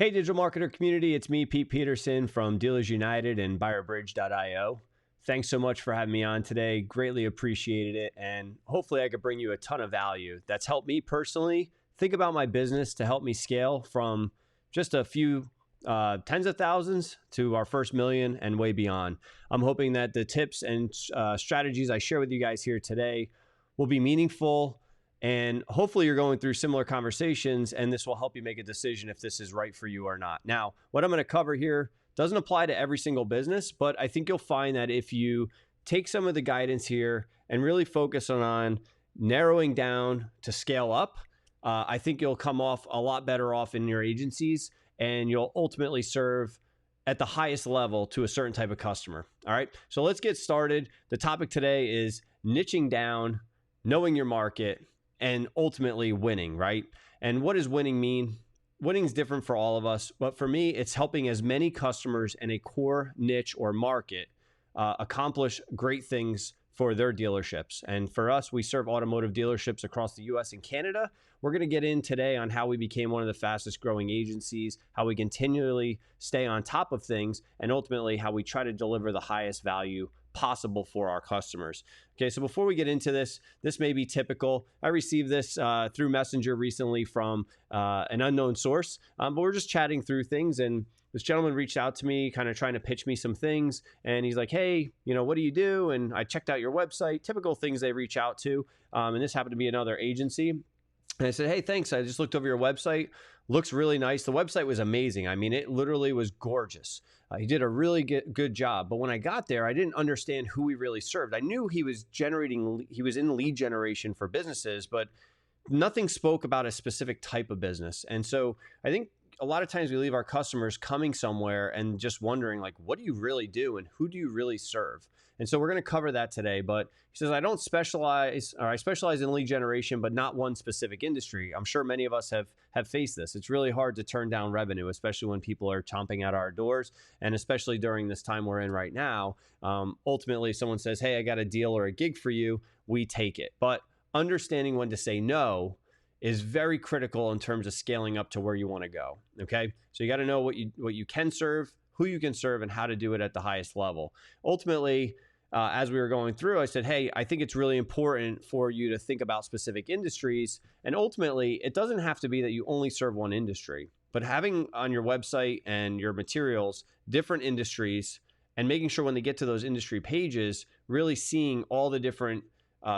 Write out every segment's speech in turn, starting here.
Hey, digital marketer community, it's me, Pete Petersen from Dealers United and BuyerBridge.io. Thanks so much for having me on today. Greatly appreciated it. And hopefully I could bring you a ton of value that's helped me personally think about my business to help me scale from just a few tens of thousands to our first million and way beyond. I'm hoping that the tips and strategies I share with you guys here today will be meaningful. And hopefully you're going through similar conversations and this will help you make a decision if this is right for you or not. Now, what I'm going to cover here doesn't apply to every single business, but I think you'll find that if you take some of the guidance here and really focus on narrowing down to scale up, I think you'll come off a lot better off in your agencies and you'll ultimately serve at the highest level to a certain type of customer. All right, so let's get started. The topic today is niching down, knowing your market, and ultimately winning, right? And what does winning mean? Winning is different for all of us, but for me, it's helping as many customers in a core niche or market accomplish great things for their dealerships. And for us, we serve automotive dealerships across the US and Canada. We're going to get in today on how we became one of the fastest growing agencies, how we continually stay on top of things, and ultimately how we try to deliver the highest value possible for our customers. Okay, so before we get into this may be typical. I received this through Messenger recently from an unknown source, but we're just chatting through things, and this gentleman reached out to me, kind of trying to pitch me some things, and he's like, hey, what do you do? And I checked out your website, typical things they reach out to, and this happened to be another agency. And I said, hey, thanks. I just looked over your website. Looks really nice. The website was amazing. I mean, it literally was gorgeous. He did a really good job. But when I got there, I didn't understand who he really served. I knew he was in lead generation for businesses, but nothing spoke about a specific type of business. And so I think a lot of times we leave our customers coming somewhere and just wondering, like, what do you really do and who do you really serve? And so we're going to cover that today. But he says, I specialize in lead generation, but not one specific industry. I'm sure many of us have faced this. It's really hard to turn down revenue, especially when people are chomping at our doors. And especially during this time we're in right now, ultimately someone says, hey, I got a deal or a gig for you. We take it. But understanding when to say no is very critical in terms of scaling up to where you want to go. Okay, so you got to know what you can serve, who you can serve, and how to do it at the highest level. Ultimately, as we were going through, I said, hey, I think it's really important for you to think about specific industries. And ultimately, it doesn't have to be that you only serve one industry, but having on your website and your materials different industries and making sure when they get to those industry pages, really seeing all the different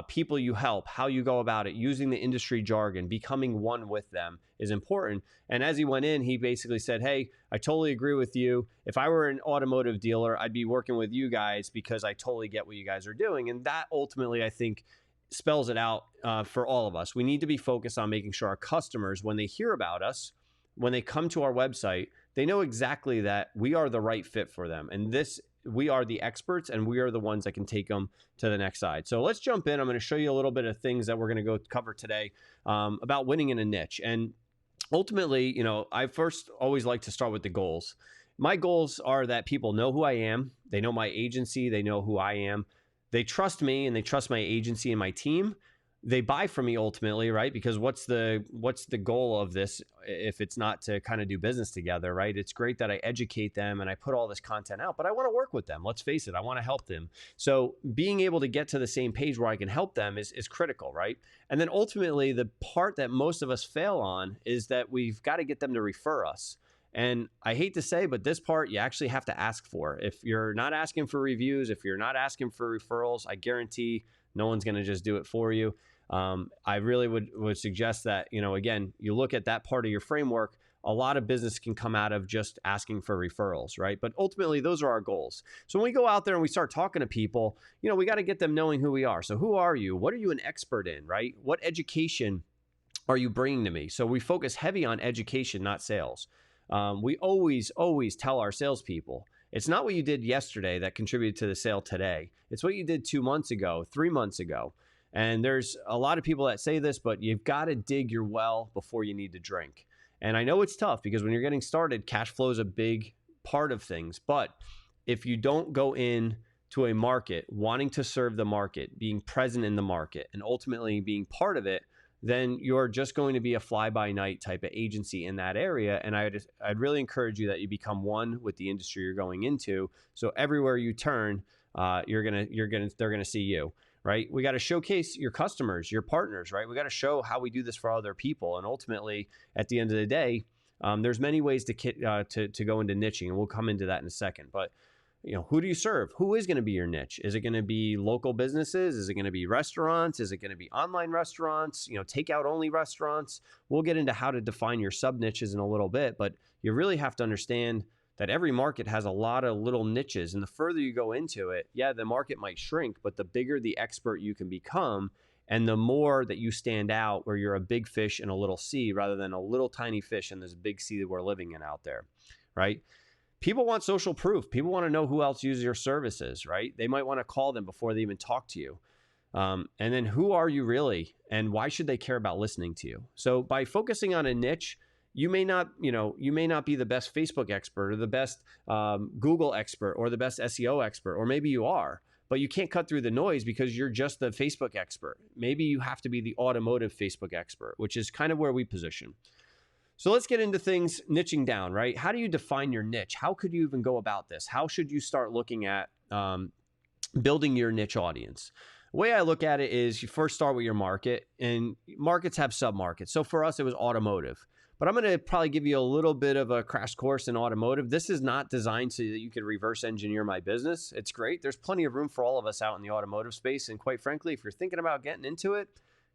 people you help, how you go about it, using the industry jargon, becoming one with them is important. And as he went in, he basically said, hey, I totally agree with you. If I were an automotive dealer, I'd be working with you guys because I totally get what you guys are doing. And that ultimately, I think, spells it out for all of us. We need to be focused on making sure our customers, when they hear about us, when they come to our website, they know exactly that we are the right fit for them. And we are the experts and we are the ones that can take them to the next side. So let's jump in. I'm going to show you a little bit of things that we're going to go cover today about winning in a niche. And ultimately, I first always like to start with the goals. My goals are that people know who I am. They know my agency. They know who I am. They trust me and they trust my agency and my team. They buy from me ultimately, right? Because what's the goal of this if it's not to kind of do business together, right? It's great that I educate them and I put all this content out, but I want to work with them. Let's face it, I want to help them. So being able to get to the same page where I can help them is critical, right? And then ultimately, the part that most of us fail on is that we've got to get them to refer us. And I hate to say, but this part you actually have to ask for. If you're not asking for reviews, if you're not asking for referrals, I guarantee no one's going to just do it for you. I really would suggest that, again, you look at that part of your framework. A lot of business can come out of just asking for referrals, right? But ultimately, those are our goals. So when we go out there and we start talking to people, we got to get them knowing who we are. So who are you? What are you an expert in, right? What education are you bringing to me? So we focus heavy on education, not sales. We always tell our salespeople, it's not what you did yesterday that contributed to the sale today. It's what you did 2 months ago, 3 months ago. And there's a lot of people that say this, but you've got to dig your well before you need to drink. And I know it's tough because when you're getting started, cash flow is a big part of things. But if you don't go in to a market wanting to serve the market, being present in the market, and ultimately being part of it, then you're just going to be a fly-by-night type of agency in that area. And I'd really encourage you that you become one with the industry you're going into. So everywhere you turn, they're gonna see you, right? We got to showcase your customers, your partners, right? We got to show how we do this for other people. And ultimately, at the end of the day, there's many ways to go into niching, and we'll come into that in a second. But who do you serve? Who is going to be your niche? Is it going to be local businesses? Is it going to be restaurants? Is it going to be online restaurants? Takeout only restaurants? We'll get into how to define your sub niches in a little bit, but you really have to understand that every market has a lot of little niches. And the further you go into it, the market might shrink, but the bigger the expert you can become, and the more that you stand out where you're a big fish in a little sea rather than a little tiny fish in this big sea that we're living in out there, right? People want social proof. People want to know who else uses your services, right? They might want to call them before they even talk to you. And then who are you really? And why should they care about listening to you? So by focusing on a niche, you may not be the best Facebook expert or the best Google expert or the best SEO expert, or maybe you are, but you can't cut through the noise because you're just the Facebook expert. Maybe you have to be the automotive Facebook expert, which is kind of where we position. So let's get into things niching down, right? How do you define your niche? How could you even go about this? How should you start looking at building your niche audience? The way I look at it is you first start with your market, and markets have sub-markets. So for us, it was automotive. But I'm going to probably give you a little bit of a crash course in automotive. This is not designed so that you can reverse engineer my business. It's great. There's plenty of room for all of us out in the automotive space. And quite frankly, if you're thinking about getting into it,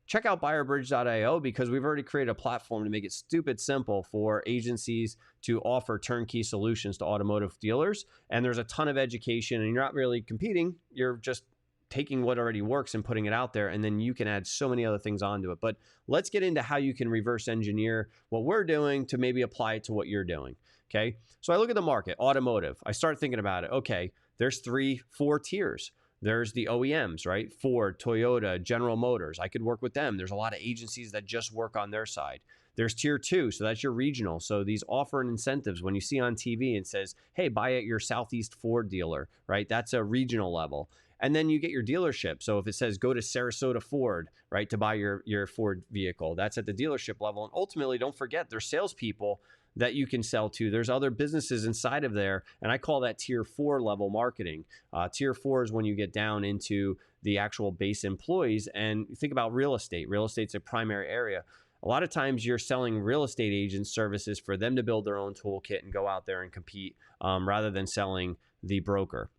check out buyerbridge.io, because we've already created a platform to make it stupid simple for agencies to offer turnkey solutions to automotive dealers. And there's a ton of education, and you're not really competing. You're just taking what already works and putting it out there, and then you can add so many other things onto it. But let's get into how you can reverse engineer what we're doing to maybe apply it to what you're doing. Okay. So I look at the market, automotive. I start thinking about it. Okay. There's 3-4 tiers. There's the OEMs, right? Ford, Toyota, General Motors. I could work with them. There's a lot of agencies that just work on their side. There's tier 2, so that's your regional. So these offer and incentives, when you see on TV and says, hey, buy at your Southeast Ford dealer, right? That's a regional level. And then you get your dealership. So if it says go to Sarasota Ford, right, to buy your Ford vehicle, that's at the dealership level. And ultimately, don't forget, there's salespeople that you can sell to. There's other businesses inside of there, and I call that tier 4 level marketing. Tier 4 is when you get down into the actual base employees, and think about real estate. Real estate's a primary area. A lot of times you're selling real estate agents services for them to build their own toolkit and go out there and compete, rather than selling the broker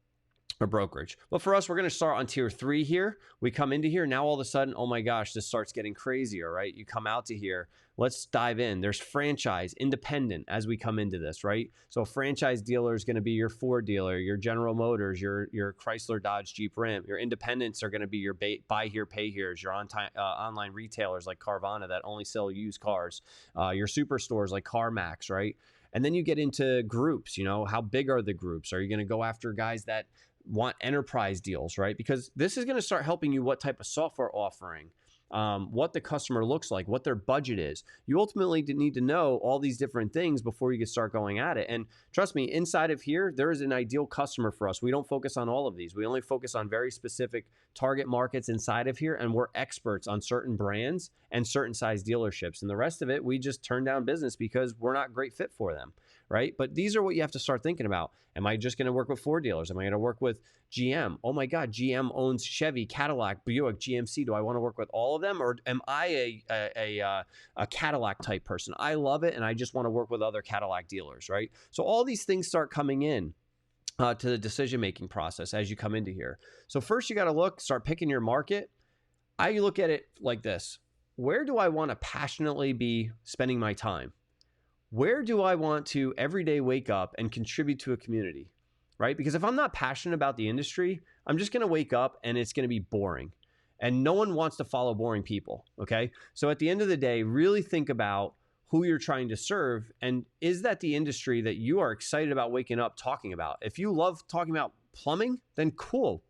or brokerage. But for us, we're going to start on tier 3 here. We come into here. Now all of a sudden, oh my gosh, this starts getting crazier, right? You come out to here. Let's dive in. There's franchise, independent as we come into this, right? So a franchise dealer is going to be your Ford dealer, your General Motors, your Chrysler, Dodge, Jeep, Ram. Your independents are going to be your buy here, pay here's, your online retailers like Carvana that only sell used cars, your superstores like CarMax, right? And then you get into groups. How big are the groups? Are you going to go after guys that want enterprise deals, right? Because this is going to start helping you what type of software offering, what the customer looks like, what their budget is. You ultimately need to know all these different things before you can start going at it. And trust me, inside of here, there is an ideal customer for us. We don't focus on all of these. We only focus on very specific target markets inside of here, and we're experts on certain brands and certain size dealerships. And the rest of it, we just turn down business because we're not a great fit for them, right? But these are what you have to start thinking about. Am I just going to work with Ford dealers? Am I going to work with GM? Oh my God, GM owns Chevy, Cadillac, Buick, GMC. Do I want to work with all of them, or am I a Cadillac type person? I love it, and I just want to work with other Cadillac dealers, right? So all these things start coming in to the decision-making process as you come into here. So first you got to start picking your market. I look at it like this. Where do I want to passionately be spending my time? Where do I want to every day wake up and contribute to a community, right? Because if I'm not passionate about the industry, I'm just going to wake up and it's going to be boring. And no one wants to follow boring people, okay? So at the end of the day, really think about who you're trying to serve, and is that the industry that you are excited about waking up talking about? If you love talking about plumbing, then cool.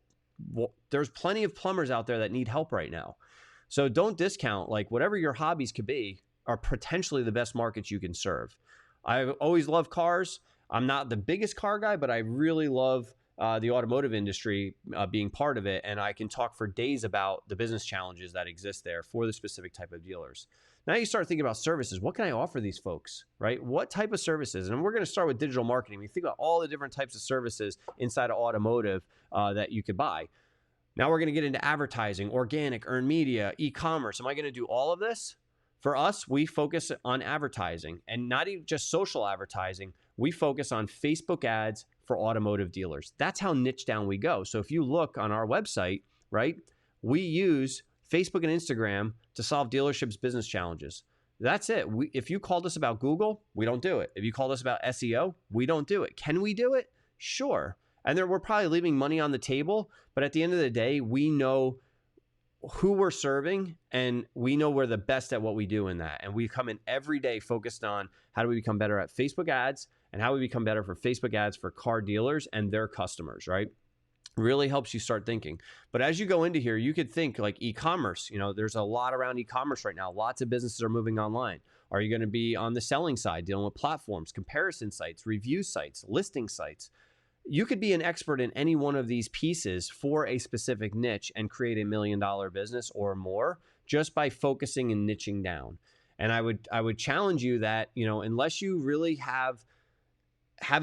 Well, there's plenty of plumbers out there that need help right now. So don't discount, like, whatever your hobbies could be are potentially the best markets you can serve. I've always loved cars. I'm not the biggest car guy, but I really love the automotive industry, being part of it, and I can talk for days about the business challenges that exist there for the specific type of dealers. Now you start thinking about services. What can I offer these folks, right? What type of services? And we're going to start with digital marketing. We think about all the different types of services inside of automotive that you could buy. Now we're going to get into advertising, organic, earned media, e-commerce. Am I going to do all of this? For us, we focus on advertising, and not even just social advertising. We focus on Facebook ads for automotive dealers. That's how niche down we go. So if you look on our website, right, we use Facebook and Instagram to solve dealerships' business challenges. That's it. If you called us about Google, we don't do it. If you called us about SEO, we don't do it. Can we do it? Sure. And we're probably leaving money on the table, but at the end of the day, we know who we're serving, and we know we're the best at what we do in that. And we come in every day focused on how do we become better at Facebook ads and how we become better for Facebook ads for car dealers and their customers, right? Really helps you start thinking. But as you go into here, you could think like e-commerce. There's a lot around e-commerce right now. Lots of businesses are moving online. Are you going to be on the selling side, dealing with platforms, comparison sites, review sites, listing sites? You could be an expert in any one of these pieces for a specific niche and create $1 million business or more just by focusing and niching down. And I would challenge you that, unless you really have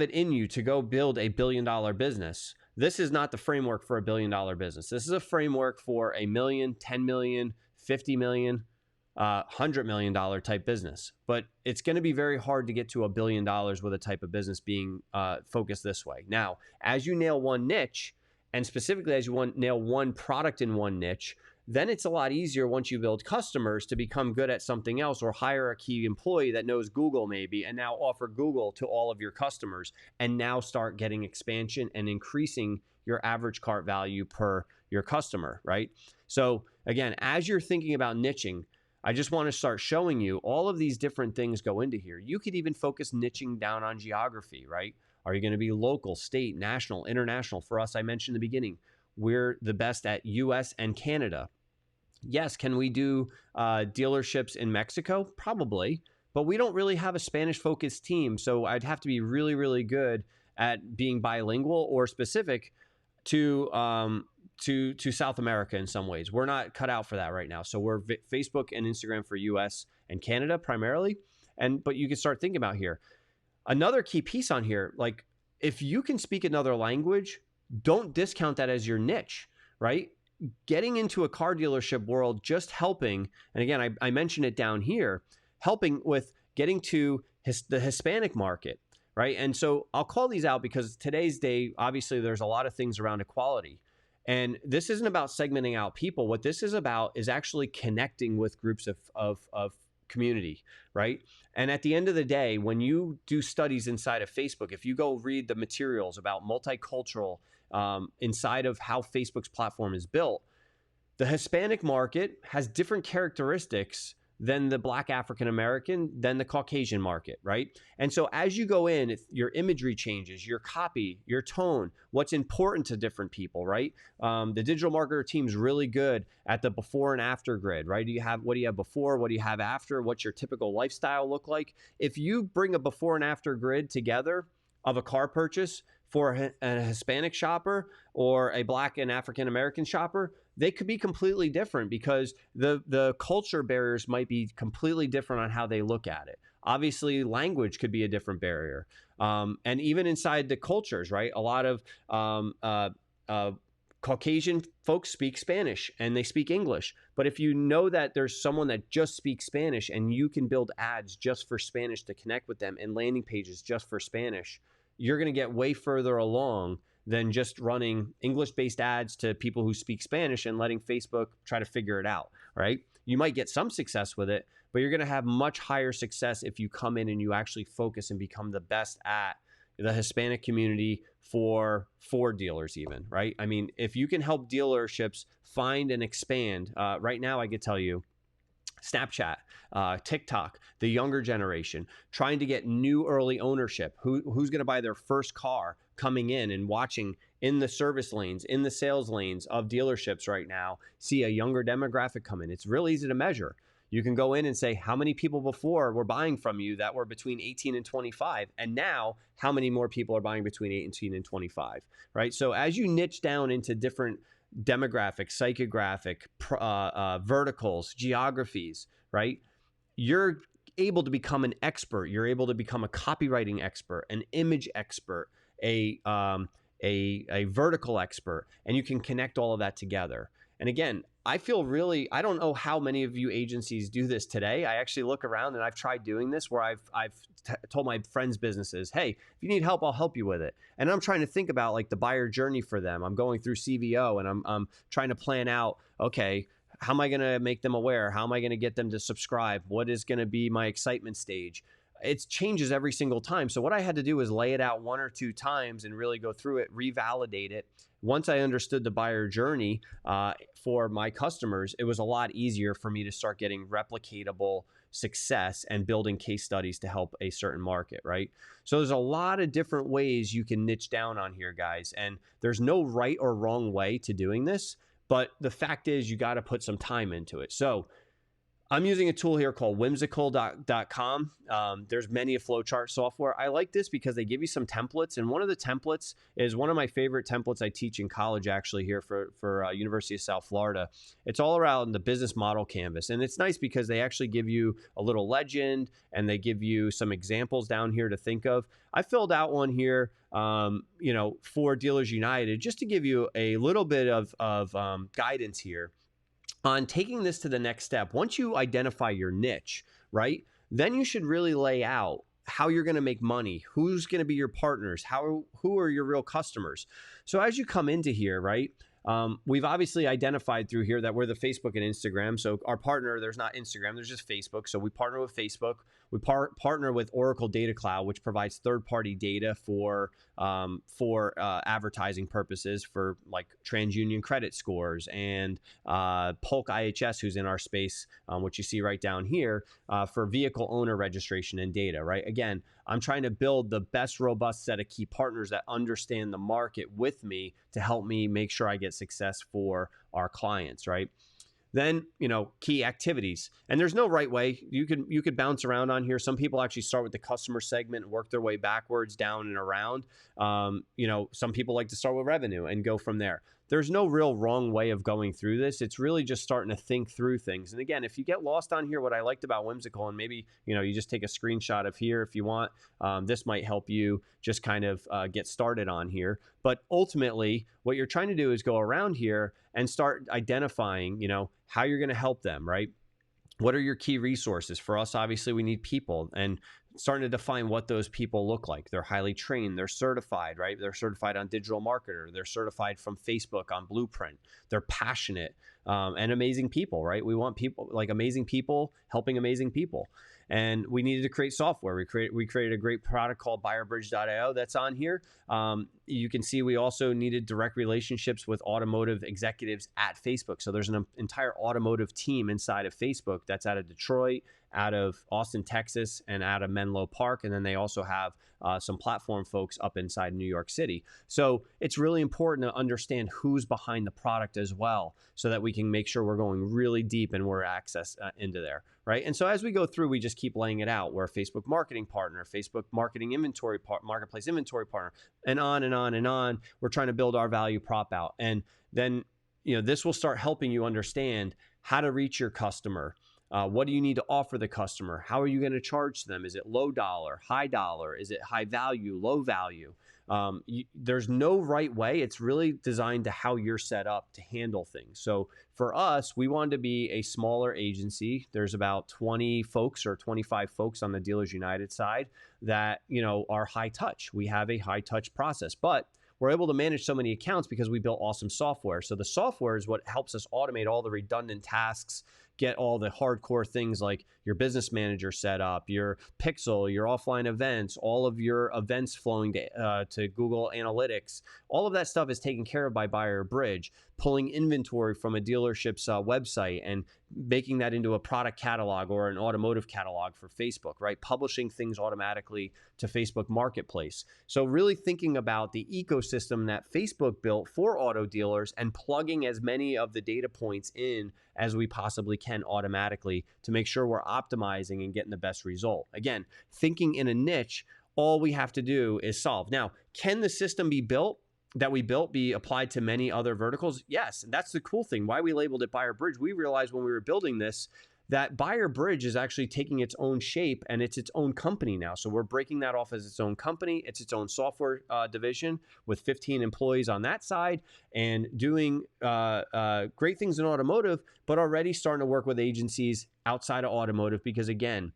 it in you to go build a $1 billion business, this is not the framework for a $1 billion business. This is a framework for $1 million, $10 million, $50 million, $100 million type business. But it's going to be very hard to get to $1 billion with a type of business being focused this way. Now, as you nail one niche, and specifically as you nail one product in one niche, then it's a lot easier once you build customers to become good at something else, or hire a key employee that knows Google maybe, and now offer Google to all of your customers, and now start getting expansion and increasing your average cart value per your customer, right? So again, as you're thinking about niching, I just want to start showing you all of these different things go into here. You could even focus niching down on geography, right? Are you going to be local, state, national, international? For us, I mentioned in the beginning, we're the best at US and Canada. Yes, can we do dealerships in Mexico? Probably, but we don't really have a Spanish-focused team, so I'd have to be really, really good at being bilingual or specific to South America in some ways. We're not cut out for that right now. So we're Facebook and Instagram for US and Canada primarily. But you can start thinking about here. Another key piece on here, like if you can speak another language, don't discount that as your niche, right? Getting into a car dealership world, just helping, and again, I mentioned it down here, helping with getting to the Hispanic market, right? And so I'll call these out because today's day, obviously there's a lot of things around equality. And this isn't about segmenting out people. What this is about is actually connecting with groups of community, right? And at the end of the day, when you do studies inside of Facebook, if you go read the materials about multicultural inside of how Facebook's platform is built, the Hispanic market has different characteristics than the Black African American, than the Caucasian market, right? And so as you go in, your imagery changes, your copy, your tone, what's important to different people, right? The digital marketer team's really good at the before and after grid, right? What do you have before? What do you have after? What's your typical lifestyle look like? If you bring a before and after grid together of a car purchase for a Hispanic shopper or a Black and African American shopper, they could be completely different because the culture barriers might be completely different on how they look at it. Obviously, language could be a different barrier. And even inside the cultures, right? A lot of Caucasian folks speak Spanish and they speak English. But if you know that there's someone that just speaks Spanish and you can build ads just for Spanish to connect with them and landing pages just for Spanish, you're going to get way further along than just running English-based ads to people who speak Spanish and letting Facebook try to figure it out, right? You might get some success with it, but you're going to have much higher success if you come in and you actually focus and become the best at the Hispanic community for dealers even, right? I mean, if you can help dealerships find and expand, right now I could tell you, Snapchat, TikTok, the younger generation, trying to get new early ownership. Who's going to buy their first car coming in and watching in the service lanes, in the sales lanes of dealerships right now, see a younger demographic come in. It's real easy to measure. You can go in and say how many people before were buying from you that were between 18 and 25, and now how many more people are buying between 18 and 25, right? So as you niche down into different demographic, psychographic, verticals, geographies, right? You're able to become an expert. You're able to become a copywriting expert, an image expert, a vertical expert, and you can connect all of that together. And again, I don't know how many of you agencies do this today. I actually look around and I've tried doing this where I've told my friends' businesses, hey, if you need help, I'll help you with it. And I'm trying to think about like the buyer journey for them. I'm going through CVO and I'm trying to plan out, okay, how am I going to make them aware? How am I going to get them to subscribe? What is going to be my excitement stage? It changes every single time. So what I had to do was lay it out 1 or 2 times and really go through it, revalidate it. Once I understood the buyer journey for my customers, it was a lot easier for me to start getting replicatable success and building case studies to help a certain market, right? So there's a lot of different ways you can niche down on here, guys. And there's no right or wrong way to doing this. But the fact is you got to put some time into it. So I'm using a tool here called Whimsical.com. There's many a flowchart software. I like this because they give you some templates. And one of the templates is one of my favorite templates I teach in college, actually, here for University of South Florida. It's all around the business model canvas. And it's nice because they actually give you a little legend and they give you some examples down here to think of. I filled out one here, for Dealers United, just to give you a little bit of guidance here on taking this to the next step. Once you identify your niche, right, then you should really lay out how you're going to make money, who's going to be your partners, who are your real customers. So as you come into here, right, we've obviously identified through here that we're the Facebook and Instagram. So our partner, there's not Instagram, there's just Facebook. So we partner with Facebook. We partner with Oracle Data Cloud, which provides third-party data for advertising purposes for like TransUnion credit scores and Polk IHS, who's in our space, which you see right down here, for vehicle owner registration and data, right? Again, I'm trying to build the best robust set of key partners that understand the market with me to help me make sure I get success for our clients, right? Then, key activities. And there's no right way. You could bounce around on here. Some people actually start with the customer segment and work their way backwards, down and around. Some people like to start with revenue and go from there. There's no real wrong way of going through this. It's really just starting to think through things. And again, if you get lost on here, what I liked about Whimsical, and maybe, you just take a screenshot of here if you want, this might help you just kind of get started on here. But ultimately, what you're trying to do is go around here and start identifying, how you're going to help them, right? What are your key resources? For us, obviously, we need people, and starting to define what those people look like. They're highly trained. They're certified, right? They're certified on DigitalMarketer. They're certified from Facebook on Blueprint. They're passionate and amazing people, right? We want people like amazing people helping amazing people. And we needed to create software. We created a great product called buyerbridge.io that's on here. You can see we also needed direct relationships with automotive executives at Facebook. So there's an entire automotive team inside of Facebook that's out of Detroit, out of Austin, Texas, and out of Menlo Park. And then they also have some platform folks up inside New York City. So it's really important to understand who's behind the product as well, so that we can make sure we're going really deep and we're access into there, right? And so as we go through, we just keep laying it out. We're a Facebook marketing partner, Facebook marketing inventory marketplace inventory partner, and on and on and on. We're trying to build our value prop out. And then, this will start helping you understand how to reach your customer. What do you need to offer the customer? How are you going to charge them? Is it low dollar, high dollar? Is it high value, low value? There's no right way. It's really designed to how you're set up to handle things. So for us, we wanted to be a smaller agency. There's about 20 folks or 25 folks on the Dealers United side that, are high touch. We have a high touch process, but we're able to manage so many accounts because we built awesome software. So the software is what helps us automate all the redundant tasks, get all the hardcore things like your business manager set up, your pixel, your offline events, all of your events flowing to Google Analytics. All of that stuff is taken care of by Buyer Bridge, pulling inventory from a dealership's website and making that into a product catalog or an automotive catalog for Facebook, right? Publishing things automatically to Facebook Marketplace. So really thinking about the ecosystem that Facebook built for auto dealers and plugging as many of the data points in as we possibly can automatically to make sure we're optimizing and getting the best result. Again, thinking in a niche, all we have to do is solve. Now, can the system that we built be applied to many other verticals? Yes. And that's the cool thing. Why we labeled it Buyer Bridge. We realized when we were building this that Buyer Bridge is actually taking its own shape and it's its own company now. So we're breaking that off as its own company. It's its own software division with 15 employees on that side and doing great things in automotive, but already starting to work with agencies outside of automotive because, again,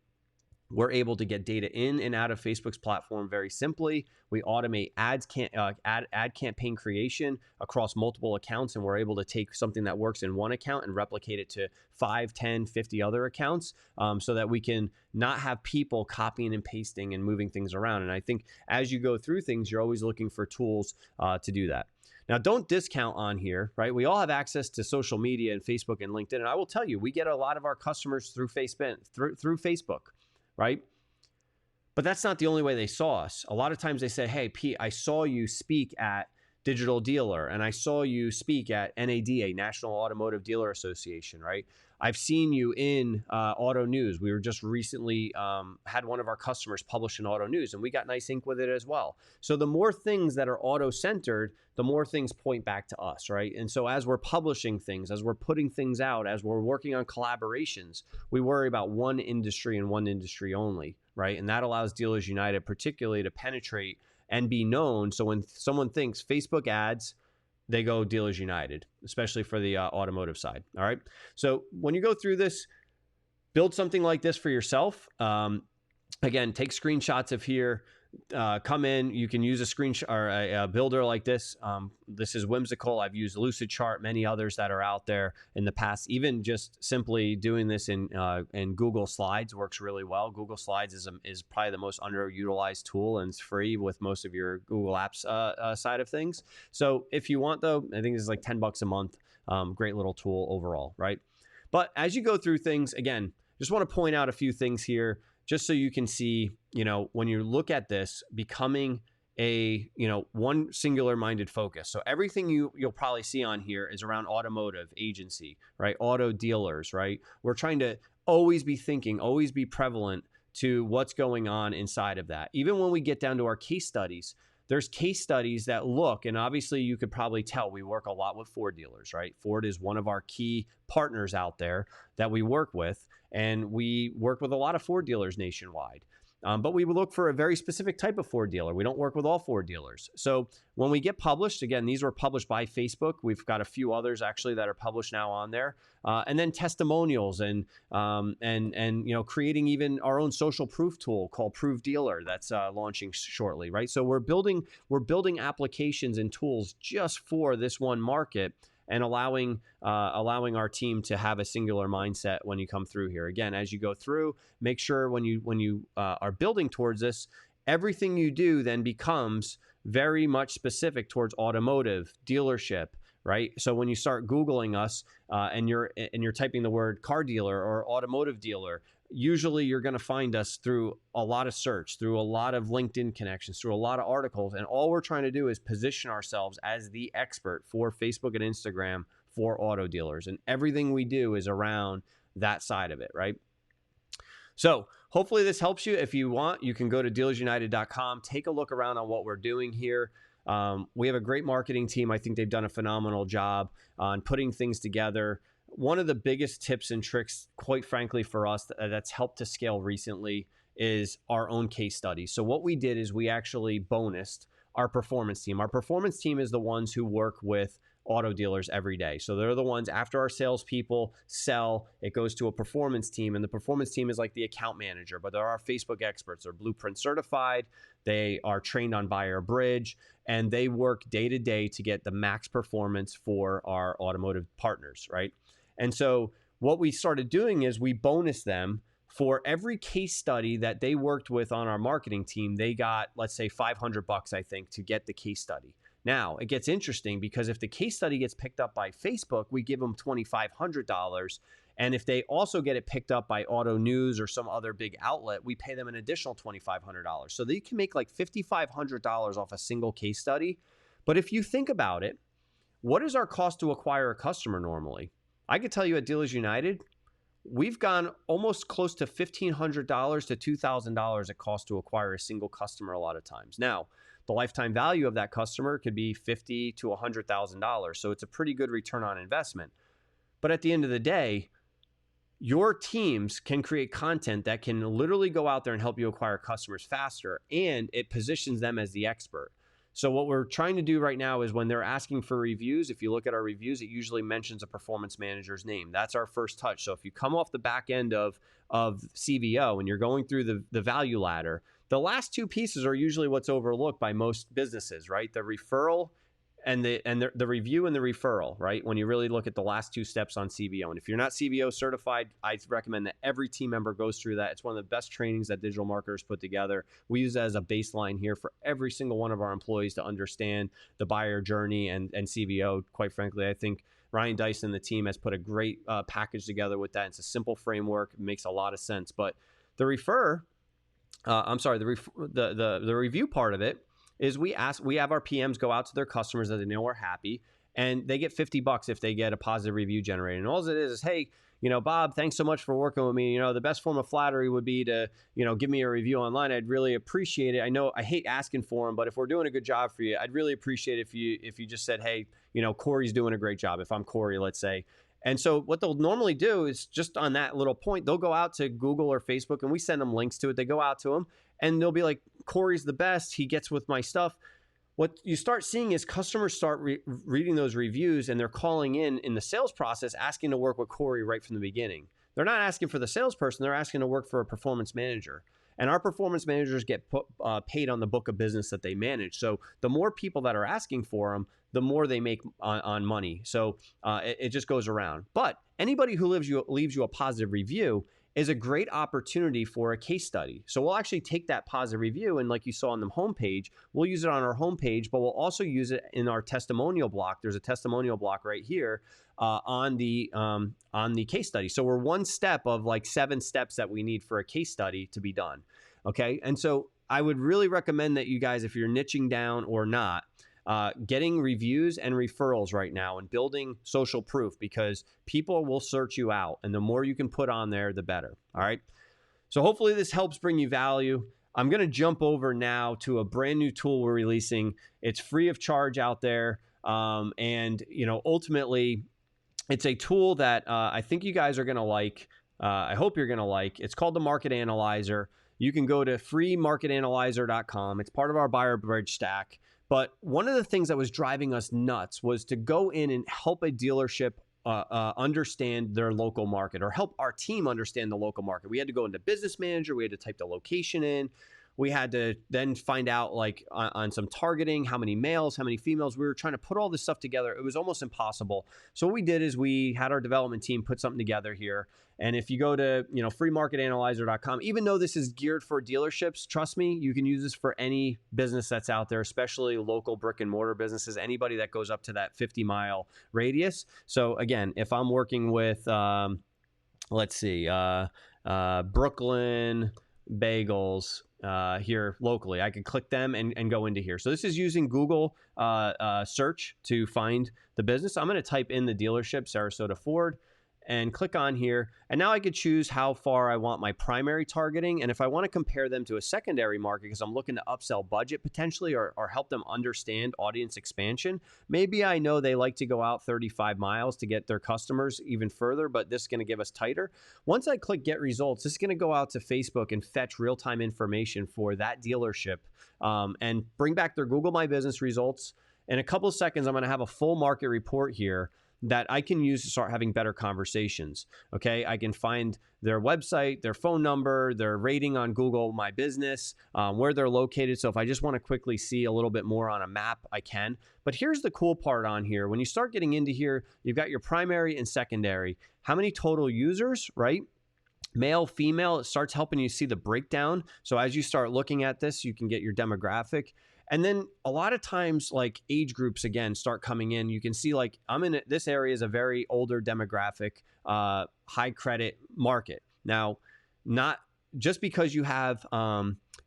we're able to get data in and out of Facebook's platform very simply. We automate ad campaign creation across multiple accounts, and we're able to take something that works in one account and replicate it to 5, 10, 50 other accounts so that we can not have people copying and pasting and moving things around. And I think as you go through things, you're always looking for tools to do that. Now, don't discount on here, right? We all have access to social media and Facebook and LinkedIn. And I will tell you, we get a lot of our customers through Facebook. Right? But that's not the only way they saw us. A lot of times they say, hey, Pete, I saw you speak at Digital Dealer and I saw you speak at NADA, National Automotive Dealer Association, right? I've seen you in Auto News. We were just recently had one of our customers publish in Auto News and we got nice ink with it as well. So the more things that are auto-centered, the more things point back to us, right? And so as we're publishing things, as we're putting things out, as we're working on collaborations, we worry about one industry and one industry only, right? And that allows Dealers United particularly to penetrate and be known. So when someone thinks Facebook ads, they go Dealers United, especially for the automotive side. All right. So when you go through this, build something like this for yourself. Again, take screenshots of here. Come in. You can use a screenshot or a builder like this. This is Whimsical. I've used Lucidchart, many others that are out there in the past. Even just simply doing this in Google Slides works really well. Google Slides is probably the most underutilized tool and it's free with most of your Google Apps side of things. So if you want, though, I think this is like $10 a month. Great little tool overall, right? But as you go through things, again, just want to point out a few things here. Just so you can see, when you look at this, becoming a, one singular minded focus. So everything you'll probably see on here is around automotive agency, right? Auto dealers, right? We're trying to always be thinking, always be prevalent to what's going on inside of that. Even when we get down to our case studies, there's case studies that look, and obviously you could probably tell we work a lot with Ford dealers, right? Ford is one of our key partners out there that we work with, and we work with a lot of Ford dealers nationwide. But we would look for a very specific type of Ford dealer. We don't work with all Ford dealers. So when we get published, again, these were published by Facebook. We've got a few others actually that are published now on there. And then testimonials and creating even our own social proof tool called Proof Dealer that's launching shortly, right? So we're building applications and tools just for this one market and allowing our team to have a singular mindset when you come through here. Again, as you go through, make sure when you are building towards this, everything you do then becomes very much specific towards automotive dealership, right? So when you start Googling us and you're typing the word car dealer or automotive dealer, usually you're going to find us through a lot of search, through a lot of LinkedIn connections, through a lot of articles. And all we're trying to do is position ourselves as the expert for Facebook and Instagram for auto dealers. And everything we do is around that side of it, right? So hopefully this helps you. If you want, you can go to dealersunited.com, take a look around on what we're doing here. We have a great marketing team. I think they've done a phenomenal job on putting things together. One of the biggest tips and tricks, quite frankly, for us that's helped to scale recently is our own case study. So what we did is we actually bonused our performance team. Our performance team is the ones who work with auto dealers every day. So they're the ones after our salespeople sell, it goes to a performance team. And the performance team is like the account manager, but there are Facebook experts. They're Blueprint certified. They are trained on Buyer Bridge, and they work day to day to get the max performance for our automotive partners, right? And so what we started doing is we bonus them for every case study that they worked with on our marketing team. They got, let's say, $500, I think, to get the case study. Now, it gets interesting because if the case study gets picked up by Facebook, we give them $2,500. And if they also get it picked up by Auto News or some other big outlet, we pay them an additional $2,500. So they can make like $5,500 off a single case study. But if you think about it, what is our cost to acquire a customer normally? I could tell you at Dealers United, we've gone almost close to $1,500 to $2,000 it costs to acquire a single customer a lot of times. Now, the lifetime value of that customer could be $50,000 to $100,000. So it's a pretty good return on investment. But at the end of the day, your teams can create content that can literally go out there and help you acquire customers faster, and it positions them as the expert. So what we're trying to do right now is when they're asking for reviews, if you look at our reviews, it usually mentions a performance manager's name. That's our first touch. So if you come off the back end of CVO and you're going through the value ladder, the last two pieces are usually what's overlooked by most businesses, right? The referral and the review and the referral, right? When you really look at the last two steps on CVO. And if you're not CVO certified, I recommend that every team member goes through that. It's one of the best trainings that DigitalMarketers put together. We use that as a baseline here for every single one of our employees to understand the buyer journey and CVO. Quite frankly, I think Ryan Dyson and the team has put a great package together with that. It's a simple framework. It makes a lot of sense. But the the review part of it is we have our PMs go out to their customers that they know are happy, and they get $50 if they get a positive review generated. And all it is, hey, Bob, thanks so much for working with me. The best form of flattery would be to, give me a review online. I'd really appreciate it. I know I hate asking for them, but if we're doing a good job for you, I'd really appreciate it if you just said, hey, Corey's doing a great job. If I'm Corey, let's say. And so what they'll normally do is just on that little point, they'll go out to Google or Facebook, and we send them links to it. They go out to them and they'll be like, Corey's the best. He gets with my stuff. What you start seeing is customers start reading those reviews, and they're calling in the sales process, asking to work with Corey right from the beginning. They're not asking for the salesperson. They're asking to work for a performance manager. And our performance managers get paid on the book of business that they manage. So the more people that are asking for them, the more they make on money. So it just goes around. But anybody who leaves you a positive review is a great opportunity for a case study. So we'll actually take that positive review, and like you saw on the homepage, we'll use it on our homepage, but we'll also use it in our testimonial block. There's a testimonial block right here on the case study. So we're one step of like 7 steps that we need for a case study to be done. Okay, and so I would really recommend that you guys, if you're niching down or not, getting reviews and referrals right now and building social proof, because people will search you out, and the more you can put on there, the better. All right. So hopefully this helps bring you value. I'm going to jump over now to a brand new tool we're releasing. It's free of charge out there. And ultimately it's a tool that I think you guys are going to like. I hope you're going to like. It's called the Market Analyzer. You can go to freemarketanalyzer.com. It's part of our buyer bridge stack. But one of the things that was driving us nuts was to go in and help a dealership understand their local market, or help our team understand the local market. We had to go into Business Manager. We had to type the location in. We had to then find out on some targeting, how many males, how many females. We were trying to put all this stuff together. It was almost impossible. So what we did is we had our development team put something together here. And if you go to freemarketanalyzer.com, even though this is geared for dealerships, trust me, you can use this for any business that's out there, especially local brick and mortar businesses, anybody that goes up to that 50-mile radius. So again, if I'm working with, Brooklyn Bagels here locally, I can click them and go into here. So this is using Google search to find the business. I'm going to type in the dealership, Sarasota Ford, and click on here. And now I could choose how far I want my primary targeting. And if I want to compare them to a secondary market, because I'm looking to upsell budget potentially, or help them understand audience expansion, maybe I know they like to go out 35 miles to get their customers even further, but this is going to give us tighter. Once I click get results, this is going to go out to Facebook and fetch real-time information for that dealership and bring back their Google My Business results. In a couple of seconds, I'm going to have a full market report here that I can use to start having better conversations. Okay, I can find their website, their phone number, their rating on Google My Business, where they're located. So if I just want to quickly see a little bit more on a map, I can. But here's the cool part on here. When you start getting into here, you've got your primary and secondary. How many total users, right? Male, female, it starts helping you see the breakdown. So as you start looking at this, you can get your demographic. And then a lot of times, like age groups, again, start coming in. You can see like this area is a very older demographic, high credit market. Now, not just because you have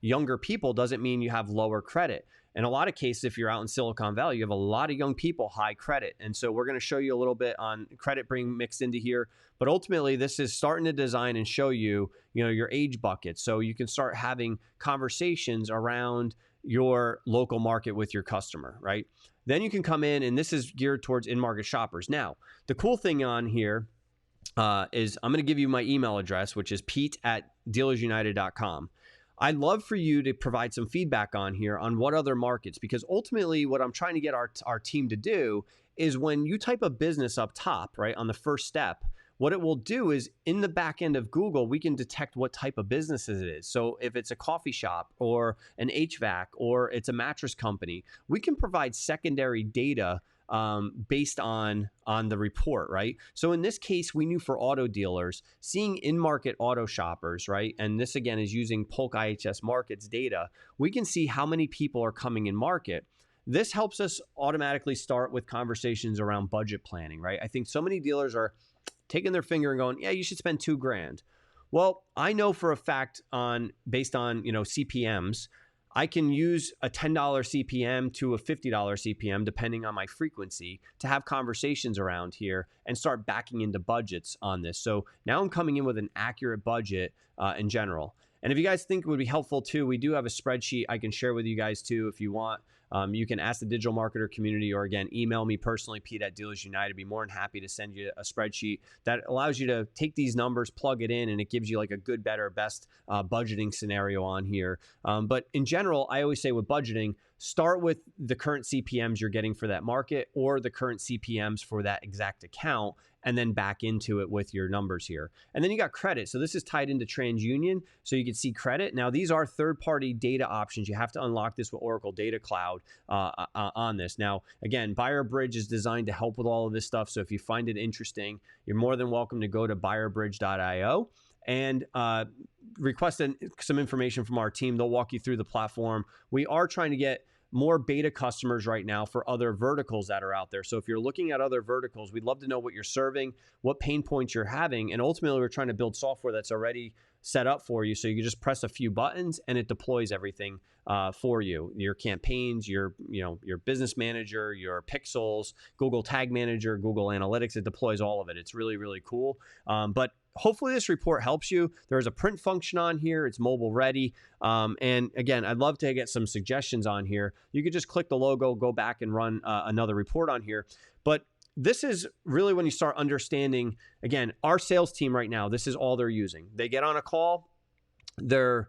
younger people doesn't mean you have lower credit. In a lot of cases, if you're out in Silicon Valley, you have a lot of young people, high credit. And so we're going to show you a little bit on credit being mixed into here. But ultimately, this is starting to design and show you, your age buckets. So you can start having conversations around your local market with your customer, right? Then you can come in, and this is geared towards in-market shoppers. Now, the cool thing on here is I'm going to give you my email address, which is pete@dealersunited.com. I'd love for you to provide some feedback on here on what other markets, because ultimately what I'm trying to get our team to do is when you type a business up top, right, on the first step, what it will do is in the back end of Google, we can detect what type of business it is. So if it's a coffee shop or an HVAC or it's a mattress company, we can provide secondary data based on the report, right? So in this case, we knew for auto dealers, seeing in-market auto shoppers, right? And this again is using Polk IHS Markets data. We can see how many people are coming in market. This helps us automatically start with conversations around budget planning, right? I think so many dealers are taking their finger and going, yeah, you should spend $2,000. Well, I know for a fact based on CPMs, I can use a $10 CPM to a $50 CPM, depending on my frequency, to have conversations around here and start backing into budgets on this. So now I'm coming in with an accurate budget in general. And if you guys think it would be helpful too, we do have a spreadsheet I can share with you guys too if you want. You can ask the Digital Marketer community, or again, email me personally, Pete@DealersUnited. I'd be more than happy to send you a spreadsheet that allows you to take these numbers, plug it in, and it gives you like a good, better, best budgeting scenario on here. But in general, I always say with budgeting, start with the current CPMs you're getting for that market or the current CPMs for that exact account, and then back into it with your numbers here. And then you got credit. So this is tied into TransUnion, so you can see credit. Now, these are third-party data options. You have to unlock this with Oracle Data Cloud on this. Now, again, BuyerBridge is designed to help with all of this stuff. So if you find it interesting, you're more than welcome to go to buyerbridge.io and request some information from our team. They'll walk you through the platform. We are trying to get more beta customers right now for other verticals that are out there. So if you're looking at other verticals, we'd love to know what you're serving, what pain points you're having. And ultimately, we're trying to build software that's already set up for you. So you can just press a few buttons and it deploys everything for you. Your campaigns, your business manager, your pixels, Google Tag Manager, Google Analytics, it deploys all of it. It's really, really cool. But hopefully this report helps you. There's a print function on here. It's mobile ready. And again, I'd love to get some suggestions on here. You could just click the logo, go back and run another report on here. But this is really when you start understanding, again, our sales team right now, this is all they're using. They get on a call, they're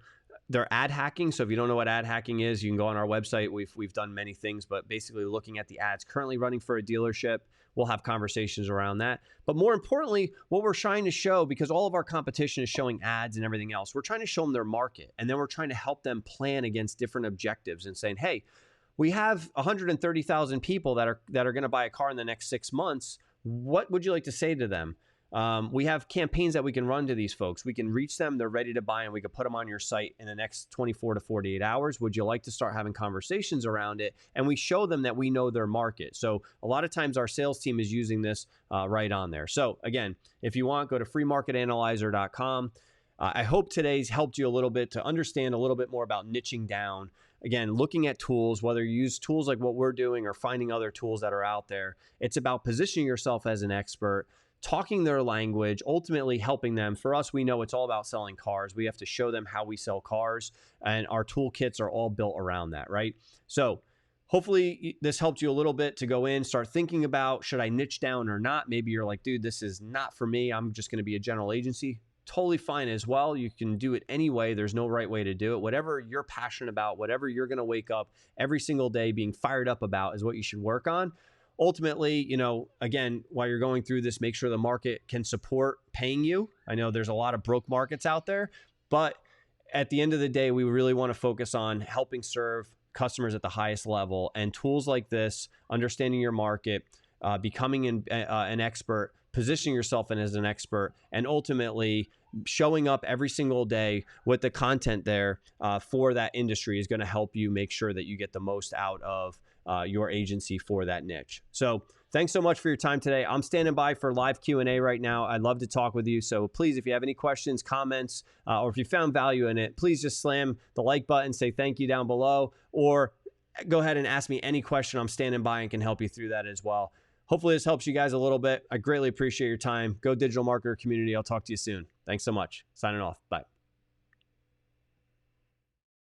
ad hacking. So if you don't know what ad hacking is, you can go on our website. We've done many things, but basically looking at the ads currently running for a dealership. We'll have conversations around that. But more importantly, what we're trying to show, because all of our competition is showing ads and everything else, we're trying to show them their market. And then we're trying to help them plan against different objectives and saying, hey, we have 130,000 people that are going to buy a car in the next 6 months. What would you like to say to them? We have campaigns that we can run to these folks. We can reach them. They're ready to buy, and we can put them on your site in the next 24 to 48 hours. Would you like to start having conversations around it? And we show them that we know their market. So a lot of times our sales team is using this right on there. So again, if you want, go to freemarketanalyzer.com. I hope today's helped you a little bit to understand a little bit more about niching down. Again, looking at tools, whether you use tools like what we're doing or finding other tools that are out there, it's about positioning yourself as an expert, talking their language, ultimately helping them. For us, we know it's all about selling cars. We have to show them how we sell cars, and our toolkits are all built around that, right? So hopefully this helped you a little bit to go in, start thinking about, should I niche down or not? Maybe you're like, dude, this is not for me. I'm just going to be a general agency. Totally fine as well. You can do it anyway. There's no right way to do it. Whatever you're passionate about, whatever you're going to wake up every single day being fired up about is what you should work on. Ultimately, again, while you're going through this, make sure the market can support paying you. I know there's a lot of broke markets out there, but at the end of the day, we really want to focus on helping serve customers at the highest level, and tools like this, understanding your market, becoming an expert, positioning yourself as an expert, and ultimately showing up every single day with the content there for that industry is going to help you make sure that you get the most out of your agency for that niche. So thanks so much for your time today. I'm standing by for live Q&A right now. I'd love to talk with you. So please, if you have any questions, comments, or if you found value in it, please just slam the like button, say thank you down below, or go ahead and ask me any question. I'm standing by and can help you through that as well. Hopefully this helps you guys a little bit. I greatly appreciate your time. Go Digital Marketer community. I'll talk to you soon. Thanks so much. Signing off. Bye.